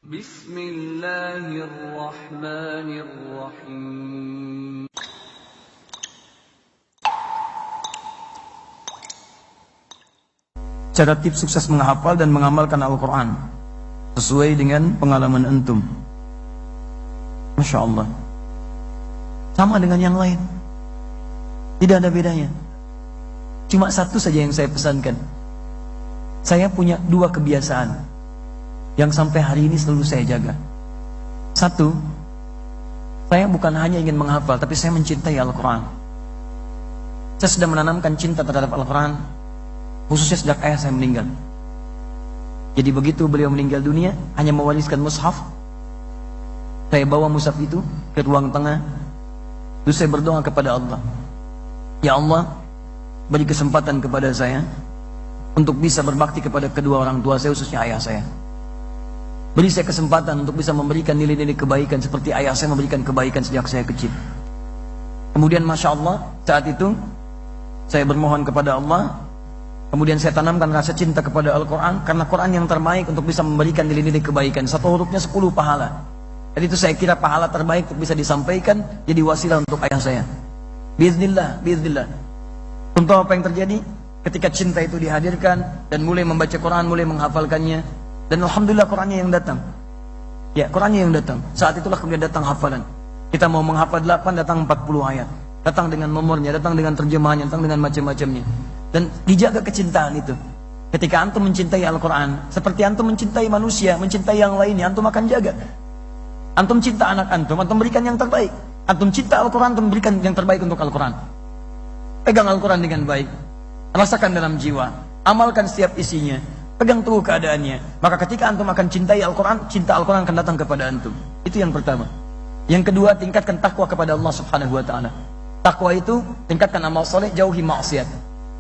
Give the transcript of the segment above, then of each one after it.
Bismillahirrahmanirrahim. Cara tips sukses menghafal dan mengamalkan Al-Quran sesuai dengan pengalaman antum. Masya Allah, sama dengan yang lain, tidak ada bedanya. Cuma satu saja yang saya pesankan. Saya punya dua kebiasaan yang sampai hari ini selalu saya jaga. Satu, saya bukan hanya ingin menghafal, tapi saya mencintai Al-Quran. Saya sudah menanamkan cinta terhadap Al-Quran, khususnya sejak ayah saya meninggal. Jadi begitu beliau meninggal dunia, hanya mewariskan mushaf. Saya bawa mushaf itu ke ruang tengah, terus saya berdoa kepada Allah, ya Allah, beri kesempatan kepada saya untuk bisa berbakti kepada kedua orang tua saya, khususnya ayah saya. Beri saya kesempatan untuk bisa memberikan nilai-nilai kebaikan seperti ayah saya memberikan kebaikan sejak saya kecil. Kemudian Masya Allah, saat itu saya bermohon kepada Allah. Kemudian saya tanamkan rasa cinta kepada Al-Quran, karena Quran yang terbaik untuk bisa memberikan nilai-nilai kebaikan. Satu hurufnya 10 pahala. Jadi itu saya kira pahala terbaik untuk bisa disampaikan, jadi wasilah untuk ayah saya. Biiznillah, biiznillah. Contoh apa yang terjadi? Ketika cinta itu dihadirkan dan mulai membaca Quran, mulai menghafalkannya, dan Alhamdulillah Qurannya yang datang. Ya, Qurannya yang datang. Saat itulah kemudian datang hafalan. Kita mau menghafal 8, datang 40 ayat. Datang dengan nomornya, datang dengan terjemahannya, datang dengan macam-macamnya. Dan dijaga kecintaan itu. Ketika antum mencintai Al-Quran, seperti antum mencintai manusia, mencintai yang lainnya, antum akan jaga. Antum cinta anak antum berikan yang terbaik. Antum cinta Al-Quran, antum berikan yang terbaik untuk Al-Quran. Pegang Al-Quran dengan baik, rasakan dalam jiwa, amalkan setiap isinya, pegang teguh keadaannya. Maka ketika antum akan cintai Al-Quran, cinta Al-Quran akan datang kepada antum. Itu yang pertama. Yang kedua, tingkatkan takwa kepada Allah Subhanahu wa ta'ala. Takwa itu tingkatkan amal soleh, jauhi maksiat.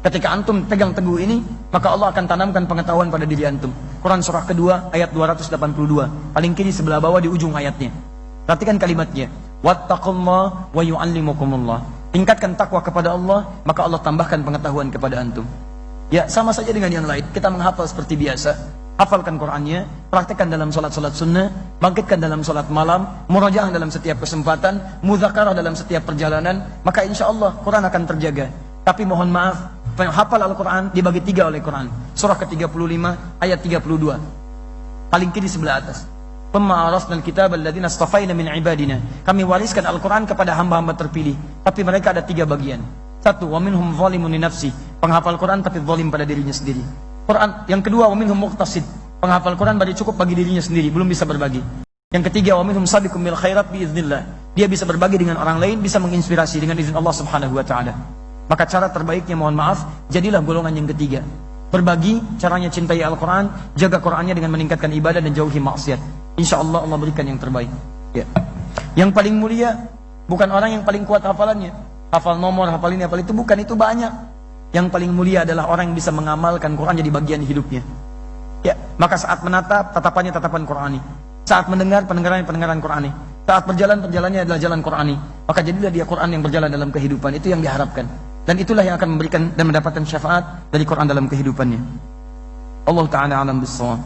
Ketika antum pegang teguh ini, maka Allah akan tanamkan pengetahuan pada diri antum. Quran surah kedua ayat 282, paling kiri sebelah bawah di ujung ayatnya. Perhatikan kalimatnya, wattaqullah wa yu'allimukumullah. Tingkatkan takwa kepada Allah, maka Allah tambahkan pengetahuan kepada antum. Ya, sama saja dengan yang lain. Kita menghafal seperti biasa, hafalkan Qurannya, praktekkan dalam solat-solat sunnah, bangkitkan dalam solat malam, murajaah dalam setiap kesempatan, mudzakarah dalam setiap perjalanan, maka insya Allah Quran akan terjaga. Tapi mohon maaf, hafal Al-Quran dibagi 3 oleh Quran. Surah ke-35 ayat 32, paling kiri sebelah atas. Thumma arasnal kitaba alladziina astafaina min ibadina. Kami wariskan Al-Quran kepada hamba-hamba terpilih, tapi mereka ada 3 bagian. Satu, wa minhum zalimun li nafsi, penghafal Quran tapi zalim pada dirinya sendiri. Quran. Yang kedua, wa minhum muqtasid, penghafal Quran bagi cukup bagi dirinya sendiri, belum bisa berbagi. Yang ketiga, wa minhum sabiqum bil khairat biiznillah, dia bisa berbagi dengan orang lain, bisa menginspirasi dengan izin Allah Subhanahu wa taala. Maka cara terbaiknya, mohon maaf, jadilah golongan yang ketiga. Berbagi, caranya cintai Al-Quran, jaga Qurannya dengan meningkatkan ibadah dan jauhi maksiat. Insya Allah Allah berikan yang terbaik. Ya. Yang paling mulia bukan orang yang paling kuat hafalannya, hafal nomor, hafal ini, hafal itu, bukan, itu banyak. Yang paling mulia adalah orang yang bisa mengamalkan Quran jadi bagian hidupnya. Ya, maka saat menatap, tatapannya tatapan Qurani. Saat mendengar, pendengaran Qurani. Saat berjalan, perjalanannya adalah jalan Qurani. Maka jadilah dia Quran yang berjalan dalam kehidupan. Itu yang diharapkan. Dan itulah yang akan memberikan dan mendapatkan syafaat dari Quran dalam kehidupannya. Allah Ta'ala alam bissawab.